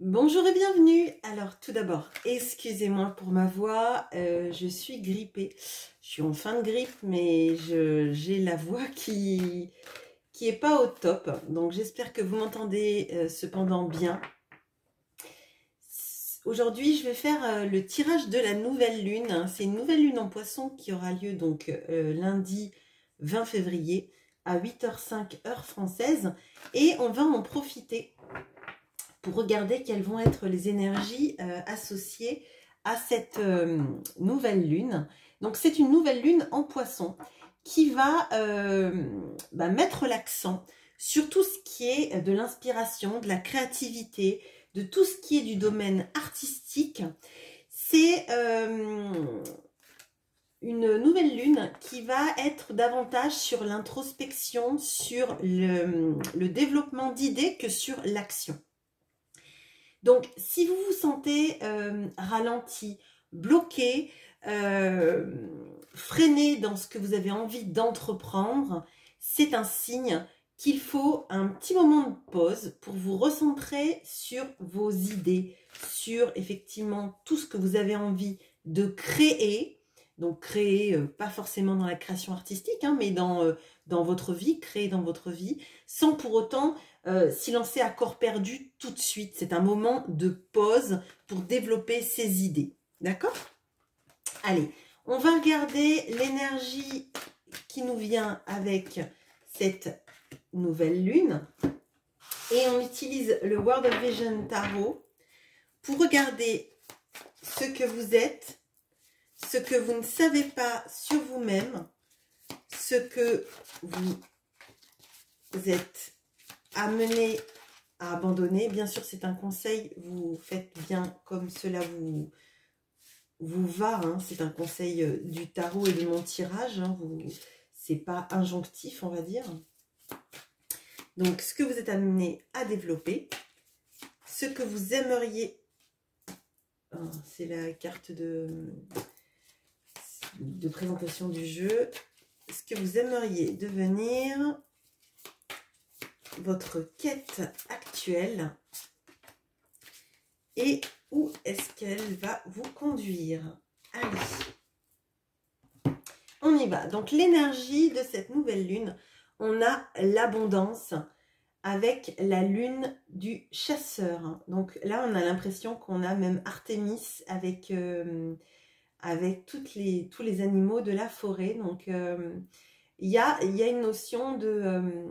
Bonjour et bienvenue. Alors tout d'abord, excusez-moi pour ma voix, je suis grippée. Je suis en fin de grippe, mais j'ai la voix qui est pas au top. Donc j'espère que vous m'entendez cependant bien. Aujourd'hui, je vais faire le tirage de la nouvelle lune. C'est une nouvelle lune en Poisson qui aura lieu donc lundi 20 février à 8h05 heure française. Et on va en profiter pour regarder quelles vont être les énergies associées à cette nouvelle lune. Donc c'est une nouvelle lune en Poisson qui va mettre l'accent sur tout ce qui est de l'inspiration, de la créativité, de tout ce qui est du domaine artistique. C'est une nouvelle lune qui va être davantage sur l'introspection, sur le développement d'idées que sur l'action. Donc, si vous vous sentez ralenti, bloqué, freiné dans ce que vous avez envie d'entreprendre, c'est un signe qu'il faut un petit moment de pause pour vous recentrer sur vos idées, sur effectivement tout ce que vous avez envie de créer. Donc, créer, pas forcément dans la création artistique, hein, mais dans votre vie, créer dans votre vie, sans pour autant s'y lancer à corps perdu tout de suite. C'est un moment de pause pour développer ses idées. D'accord? Allez, on va regarder l'énergie qui nous vient avec cette nouvelle lune. Et on utilise le World of Vision Tarot pour regarder ce que vous êtes, ce que vous ne savez pas sur vous-même, ce que vous êtes amené à abandonner. Bien sûr, c'est un conseil, vous faites bien comme cela vous va. Hein. C'est un conseil du tarot et de mon tirage. Hein. C'est pas injonctif, on va dire. Donc, ce que vous êtes amené à développer, ce que vous aimeriez... Oh, c'est la carte de présentation du jeu. Ce que vous aimeriez devenir... votre quête actuelle et où est-ce qu'elle va vous conduire. Allez, on y va. Donc l'énergie de cette nouvelle lune, on a l'abondance avec la lune du chasseur. Donc là, on a l'impression qu'on a même Artémis avec tous les animaux de la forêt. Donc il y a une notion de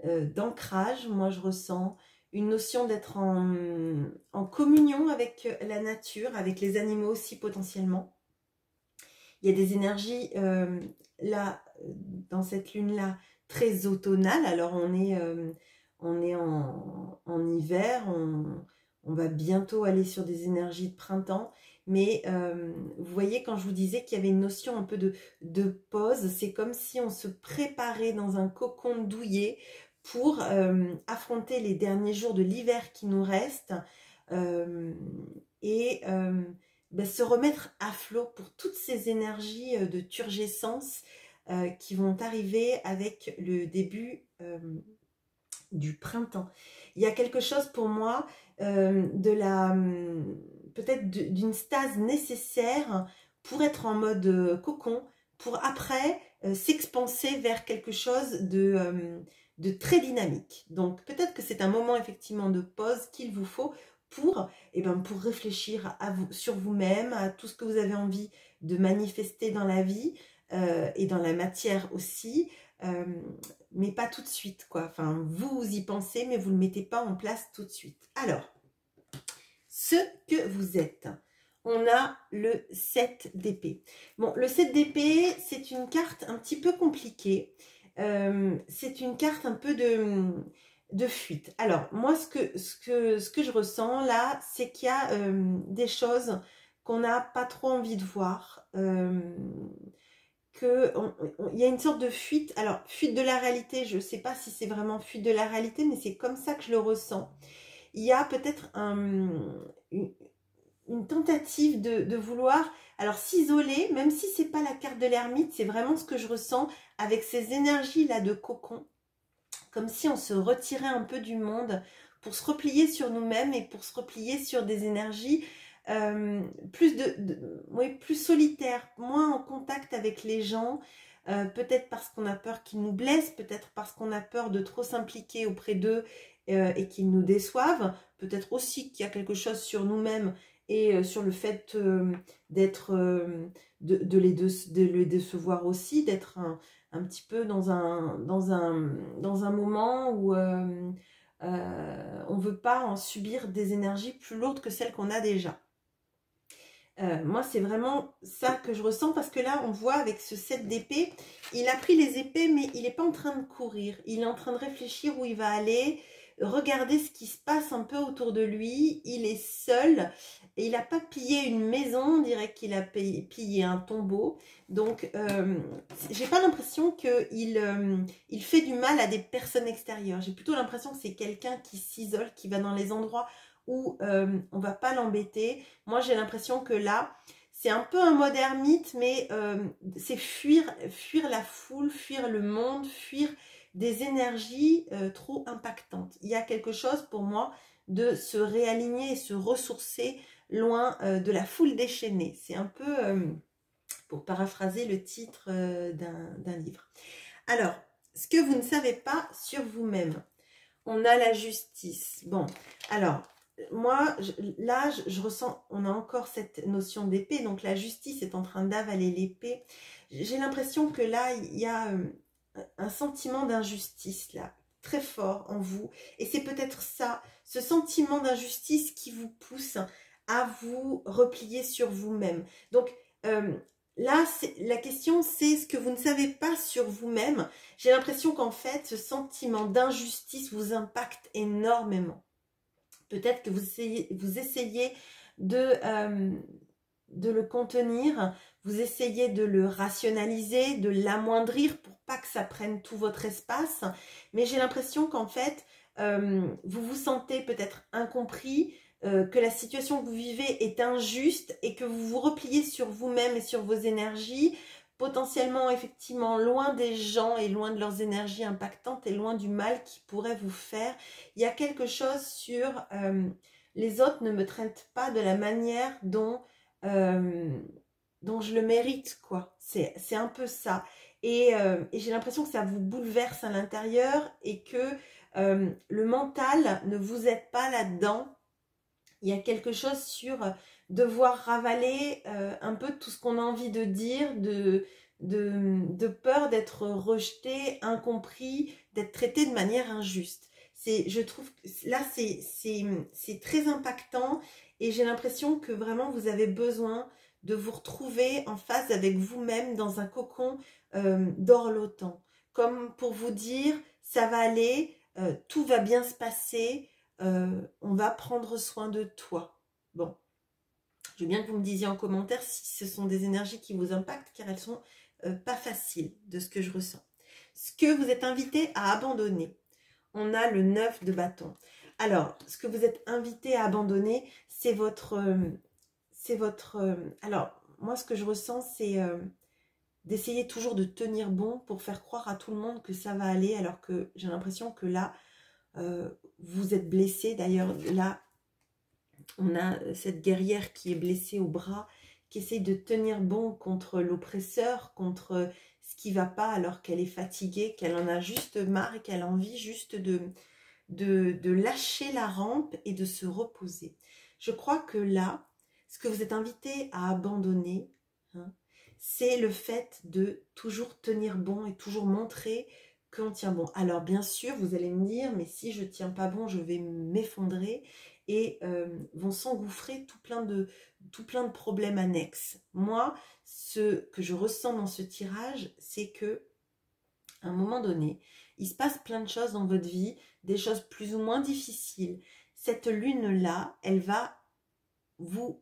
d'ancrage, moi je ressens une notion d'être en communion avec la nature, avec les animaux aussi potentiellement. Il y a des énergies là, dans cette lune-là, très automnale. Alors on est en hiver, on va bientôt aller sur des énergies de printemps. Mais vous voyez, quand je vous disais qu'il y avait une notion un peu de pause, c'est comme si on se préparait dans un cocon douillet pour affronter les derniers jours de l'hiver qui nous restent et se remettre à flot pour toutes ces énergies de turgescence qui vont arriver avec le début du printemps. Il y a quelque chose pour moi peut-être d'une stase nécessaire pour être en mode cocon, pour après s'expanser vers quelque chose de très dynamique. Donc peut-être que c'est un moment effectivement de pause qu'il vous faut pour réfléchir sur vous-même, à tout ce que vous avez envie de manifester dans la vie et dans la matière aussi, mais pas tout de suite, quoi. Enfin, vous y pensez, mais vous ne le mettez pas en place tout de suite. Alors, ce que vous êtes, on a le 7 d'épée. Bon, le 7 d'épée, c'est une carte un petit peu compliquée. C'est une carte un peu de fuite. Alors, moi, ce que je ressens là, c'est qu'il y a des choses qu'on n'a pas trop envie de voir. Il y a une sorte de fuite. Alors, fuite de la réalité, je ne sais pas si c'est vraiment fuite de la réalité, mais c'est comme ça que je le ressens. Il y a peut-être une tentative de vouloir alors s'isoler, même si c'est pas la carte de l'ermite, c'est vraiment ce que je ressens avec ces énergies là de cocon, comme si on se retirait un peu du monde pour se replier sur nous-mêmes et pour se replier sur des énergies plus solitaires, moins en contact avec les gens, peut-être parce qu'on a peur qu'ils nous blessent, peut-être parce qu'on a peur de trop s'impliquer auprès d'eux et qu'ils nous déçoivent, peut-être aussi qu'il y a quelque chose sur nous-mêmes et sur le fait d'être, de les décevoir aussi, d'être un petit peu dans un moment où on ne veut pas en subir des énergies plus lourdes que celles qu'on a déjà. Moi, c'est vraiment ça que je ressens, parce que là, on voit avec ce 7 d'épée, il a pris les épées, mais il n'est pas en train de courir. Il est en train de réfléchir où il va aller, regarder ce qui se passe un peu autour de lui. Il est seul et il n'a pas pillé une maison, on dirait qu'il a pillé un tombeau. Donc, j'ai pas l'impression qu'il fait du mal à des personnes extérieures. J'ai plutôt l'impression que c'est quelqu'un qui s'isole, qui va dans les endroits où on va pas l'embêter. Moi, j'ai l'impression que là, c'est un peu un mode ermite, mais c'est fuir la foule, fuir le monde, fuir des énergies trop impactantes. Il y a quelque chose pour moi de se réaligner et se ressourcer loin de la foule déchaînée. C'est un peu, pour paraphraser le titre d'un livre. Alors, ce que vous ne savez pas sur vous-même. On a la justice. Bon, alors, moi, je ressens, on a encore cette notion d'épée, donc la justice est en train d'avaler l'épée. J'ai l'impression que là, il y a un sentiment d'injustice, là, très fort en vous. Et c'est peut-être ça, ce sentiment d'injustice qui vous pousse à vous replier sur vous-même. Donc, là, la question, c'est ce que vous ne savez pas sur vous-même. J'ai l'impression qu'en fait, ce sentiment d'injustice vous impacte énormément. Peut-être que vous essayez de le contenir, vous essayez de le rationaliser, de l'amoindrir pour pas que ça prenne tout votre espace. Mais j'ai l'impression qu'en fait, vous vous sentez peut-être incompris, que la situation que vous vivez est injuste et que vous vous repliez sur vous-même et sur vos énergies, potentiellement effectivement loin des gens et loin de leurs énergies impactantes et loin du mal qu'ils pourraient vous faire. Il y a quelque chose sur les autres ne me traitent pas de la manière dont je le mérite, quoi. C'est un peu ça. Et j'ai l'impression que ça vous bouleverse à l'intérieur et que le mental ne vous aide pas là-dedans. Il y a quelque chose sur devoir ravaler un peu tout ce qu'on a envie de dire, de peur d'être rejeté, incompris, d'être traité de manière injuste. Je trouve que là, c'est très impactant et j'ai l'impression que vraiment vous avez besoin de vous retrouver en phase avec vous-même dans un cocon dorlotant. Comme pour vous dire, ça va aller, tout va bien se passer, on va prendre soin de toi. Bon, je veux bien que vous me disiez en commentaire si ce sont des énergies qui vous impactent, car elles sont pas faciles de ce que je ressens. Ce que vous êtes invité à abandonner. On a le 9 de bâton. Alors, ce que vous êtes invité à abandonner, c'est votre... alors, moi, ce que je ressens, c'est d'essayer toujours de tenir bon pour faire croire à tout le monde que ça va aller, alors que j'ai l'impression que là, vous êtes blessé. D'ailleurs, là, on a cette guerrière qui est blessée au bras, qui essaye de tenir bon contre l'oppresseur, contre ce qui ne va pas, alors qu'elle est fatiguée, qu'elle en a juste marre et qu'elle a envie juste de lâcher la rampe et de se reposer. Je crois que là, ce que vous êtes invité à abandonner, hein, c'est le fait de toujours tenir bon et toujours montrer qu'on tient bon. Alors bien sûr, vous allez me dire, mais si je ne tiens pas bon, je vais m'effondrer et vont s'engouffrer tout plein de problèmes annexes. Moi, ce que je ressens dans ce tirage, c'est que à un moment donné, il se passe plein de choses dans votre vie, des choses plus ou moins difficiles. Cette lune-là, elle va vous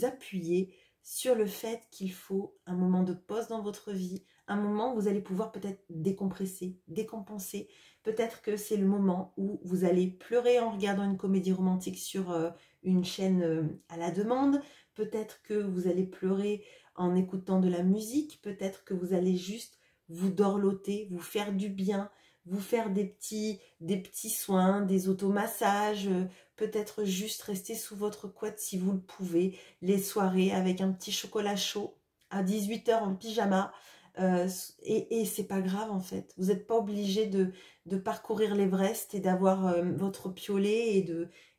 appuyer sur le fait qu'il faut un moment de pause dans votre vie, un moment où vous allez pouvoir peut-être décompresser, décompenser. Peut-être que c'est le moment où vous allez pleurer en regardant une comédie romantique sur une chaîne à la demande. Peut-être que vous allez pleurer en écoutant de la musique. Peut-être que vous allez juste vous dorloter, vous faire du bien, vous faire des petits soins, des automassages, peut-être juste rester sous votre couette si vous le pouvez, les soirées avec un petit chocolat chaud à 18 h en pyjama. Et c'est pas grave en fait. Vous n'êtes pas obligé de parcourir l'Everest et d'avoir votre piolet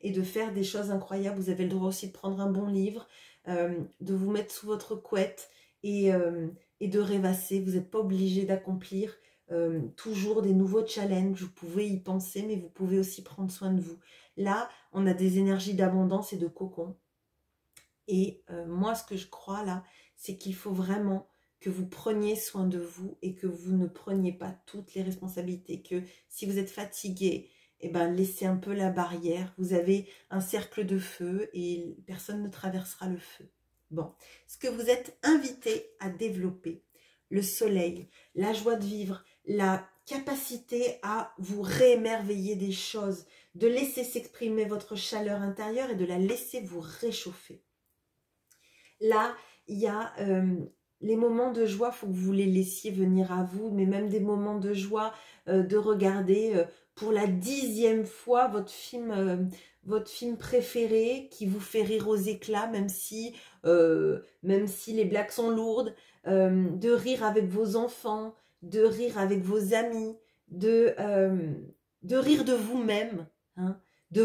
et de faire des choses incroyables. Vous avez le droit aussi de prendre un bon livre, de vous mettre sous votre couette et de rêvasser. Vous n'êtes pas obligé d'accomplir toujours des nouveaux challenges. Vous pouvez y penser, mais vous pouvez aussi prendre soin de vous. Là, on a des énergies d'abondance et de cocon. Et moi, ce que je crois là, c'est qu'il faut vraiment que vous preniez soin de vous et que vous ne preniez pas toutes les responsabilités. Que si vous êtes fatigué, eh ben, laissez un peu la barrière. Vous avez un cercle de feu et personne ne traversera le feu. Bon, ce que vous êtes invité à développer, le soleil, la joie de vivre, la capacité à vous réémerveiller des choses, de laisser s'exprimer votre chaleur intérieure et de la laisser vous réchauffer. Là, il y a les moments de joie, il faut que vous les laissiez venir à vous, mais même des moments de joie, de regarder pour la 10e fois votre film préféré qui vous fait rire aux éclats, même si les blagues sont lourdes, de rire avec vos enfants, de rire avec vos amis, de rire de vous-même, hein, de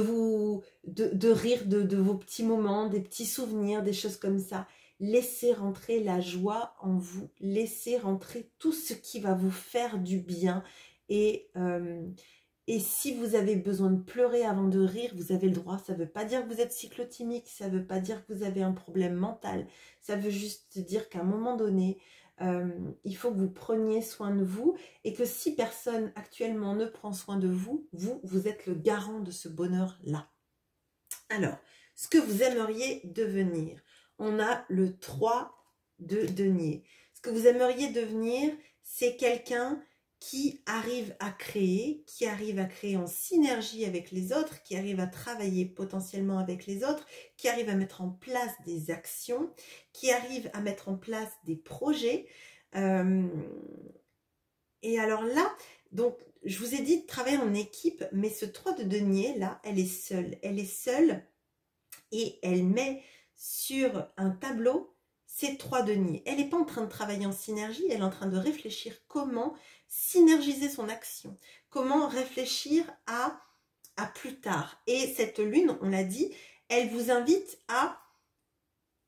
rire de vos petits moments, des petits souvenirs, des choses comme ça. Laissez rentrer la joie en vous, laissez rentrer tout ce qui va vous faire du bien. Et si vous avez besoin de pleurer avant de rire, vous avez le droit. Ça ne veut pas dire que vous êtes cyclotimique, ça ne veut pas dire que vous avez un problème mental. Ça veut juste dire qu'à un moment donné, il faut que vous preniez soin de vous et que si personne actuellement ne prend soin de vous, vous êtes le garant de ce bonheur-là. Alors, ce que vous aimeriez devenir, on a le 3 de denier. Ce que vous aimeriez devenir, c'est quelqu'un qui arrive à créer en synergie avec les autres, qui arrive à travailler potentiellement avec les autres, qui arrive à mettre en place des actions, qui arrive à mettre en place des projets. Et alors là, donc, je vous ai dit de travailler en équipe, mais ce 3 de denier, là, elle est seule. Elle est seule et elle met sur un tableau ces 3 deniers. Elle n'est pas en train de travailler en synergie, elle est en train de réfléchir comment synergiser son action, comment réfléchir à plus tard. Et cette lune, on l'a dit, elle vous invite à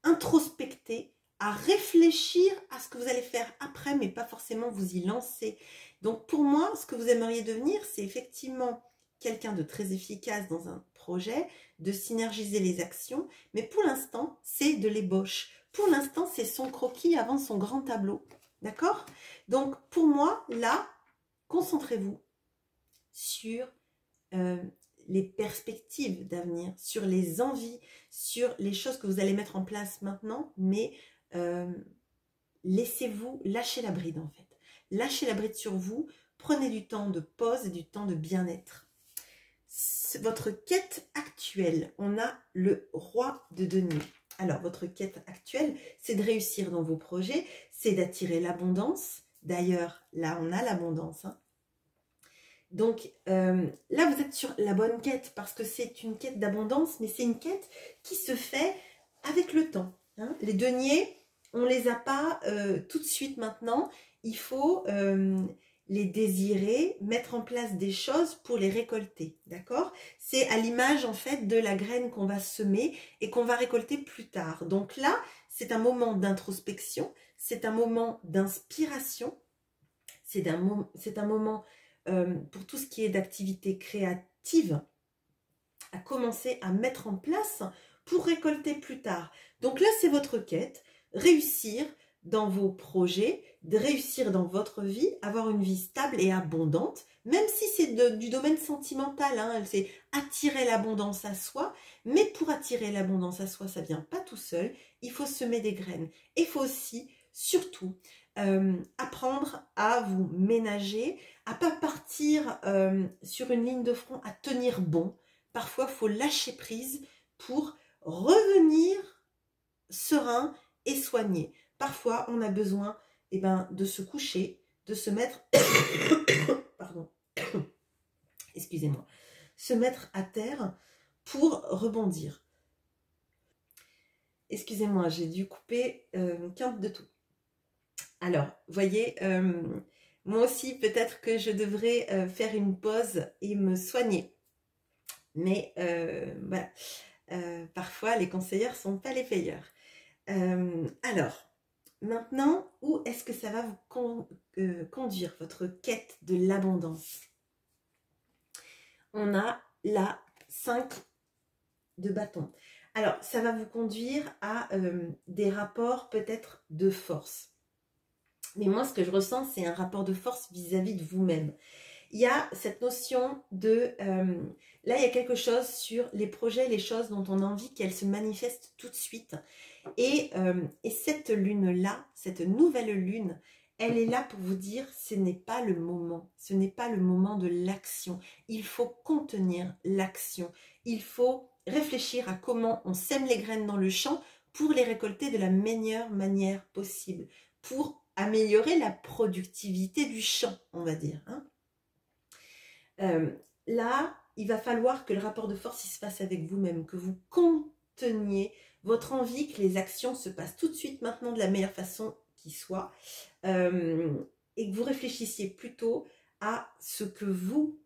introspecter, à réfléchir à ce que vous allez faire après, mais pas forcément vous y lancer. Donc pour moi, ce que vous aimeriez devenir, c'est effectivement quelqu'un de très efficace dans un projet, de synergiser les actions, mais pour l'instant, c'est de l'ébauche. Pour l'instant, c'est son croquis avant son grand tableau. D'accord? Donc, pour moi, là, concentrez-vous sur les perspectives d'avenir, sur les envies, sur les choses que vous allez mettre en place maintenant, mais laissez-vous lâcher la bride en fait. Lâchez la bride sur vous, prenez du temps de pause et du temps de bien-être. Votre quête actuelle, on a le roi de denier. Alors, votre quête actuelle, c'est de réussir dans vos projets, c'est d'attirer l'abondance. D'ailleurs, là, on a l'abondance. Hein. Donc, là, vous êtes sur la bonne quête parce que c'est une quête d'abondance, mais c'est une quête qui se fait avec le temps. Hein. Les deniers, on ne les a pas tout de suite maintenant. Il faut les désirer, mettre en place des choses pour les récolter, d'accord? C'est à l'image en fait de la graine qu'on va semer et qu'on va récolter plus tard. Donc là, c'est un moment d'introspection, c'est un moment d'inspiration, c'est un moment pour tout ce qui est d'activité créative, à commencer à mettre en place pour récolter plus tard. Donc là, c'est votre quête, réussir dans vos projets, de réussir dans votre vie, avoir une vie stable et abondante, même si c'est du domaine sentimental, hein, c'est attirer l'abondance à soi, mais pour attirer l'abondance à soi, ça ne vient pas tout seul, il faut semer des graines. Et il faut aussi, surtout, apprendre à vous ménager, à ne pas partir sur une ligne de front, à tenir bon. Parfois, il faut lâcher prise pour revenir serein et soigné. Parfois, on a besoin de se coucher, de se mettre pardon, excusez-moi, se mettre à terre pour rebondir. Excusez-moi, j'ai dû couper une quinte de tout. Alors, voyez, moi aussi, peut-être que je devrais faire une pause et me soigner. Mais voilà, parfois, les conseillères ne sont pas les meilleurs. Alors, maintenant, où est-ce que ça va vous conduire, votre quête de l'abondance? On a la 5 de bâton. Alors, ça va vous conduire à des rapports peut-être de force. Mais moi, ce que je ressens, c'est un rapport de force vis-à-vis de vous-même. Il y a cette notion de... là, il y a quelque chose sur les projets, les choses dont on a envie qu'elles se manifestent tout de suite. Et cette lune-là, cette nouvelle lune, elle est là pour vous dire, ce n'est pas le moment. Ce n'est pas le moment de l'action. Il faut contenir l'action. Il faut réfléchir à comment on sème les graines dans le champ pour les récolter de la meilleure manière possible. Pour améliorer la productivité du champ, on va dire. Là, il va falloir que le rapport de force il se fasse avec vous-même, que vous conteniez votre envie, que les actions se passent tout de suite maintenant de la meilleure façon qui soit, et que vous réfléchissiez plutôt à ce que vous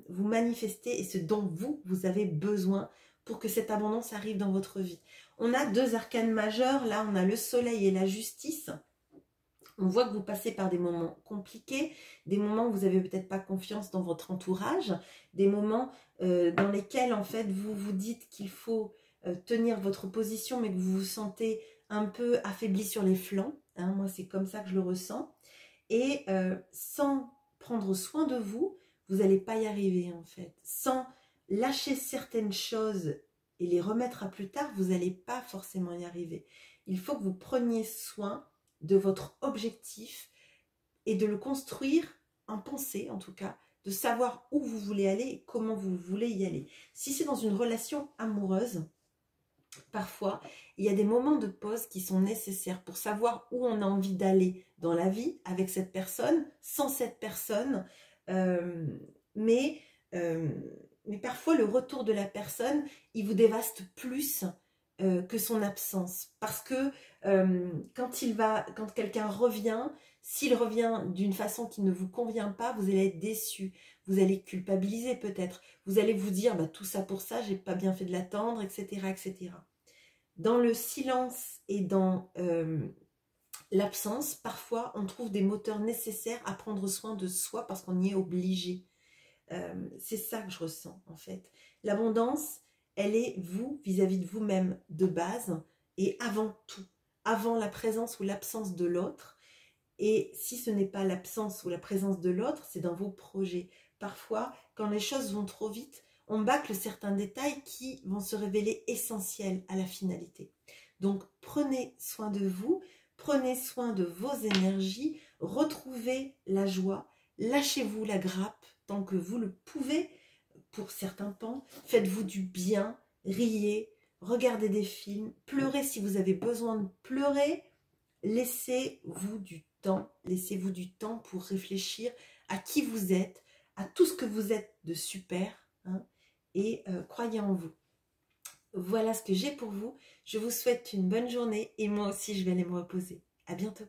manifestez et ce dont vous avez besoin pour que cette abondance arrive dans votre vie. On a 2 arcanes majeurs, là on a le soleil et la justice. On voit que vous passez par des moments compliqués, des moments où vous n'avez peut-être pas confiance dans votre entourage, des moments dans lesquels en fait vous vous dites qu'il faut tenir votre position mais que vous vous sentez un peu affaibli sur les flancs. Moi c'est comme ça que je le ressens. Et sans prendre soin de vous, vous n'allez pas y arriver en fait. Sans lâcher certaines choses et les remettre à plus tard, vous n'allez pas forcément y arriver. Il faut que vous preniez soin de votre objectif et de le construire en pensée en tout cas, de savoir où vous voulez aller et comment vous voulez y aller. Si c'est dans une relation amoureuse, parfois il y a des moments de pause qui sont nécessaires pour savoir où on a envie d'aller dans la vie avec cette personne, sans cette personne, mais parfois le retour de la personne, il vous dévaste plus que son absence, parce que quand quelqu'un revient, s'il revient d'une façon qui ne vous convient pas, vous allez être déçu, vous allez culpabiliser peut-être, vous allez vous dire bah, tout ça pour ça, j'ai pas bien fait de l'attendre, etc., etc. Dans le silence et dans l'absence, parfois on trouve des moteurs nécessaires à prendre soin de soi parce qu'on y est obligé. C'est ça que je ressens en fait. L'abondance, elle est vous vis-à-vis de vous-même de base et avant tout, avant la présence ou l'absence de l'autre. Et si ce n'est pas l'absence ou la présence de l'autre, c'est dans vos projets. Parfois, quand les choses vont trop vite, on bâcle certains détails qui vont se révéler essentiels à la finalité. Donc, prenez soin de vous, prenez soin de vos énergies, retrouvez la joie, lâchez-vous la grappe tant que vous le pouvez. Pour certains pans, faites-vous du bien, riez, regardez des films, pleurez si vous avez besoin de pleurer, laissez-vous du temps pour réfléchir à qui vous êtes, à tout ce que vous êtes de super, et croyez en vous. Voilà ce que j'ai pour vous, je vous souhaite une bonne journée et moi aussi je vais aller me reposer. À bientôt.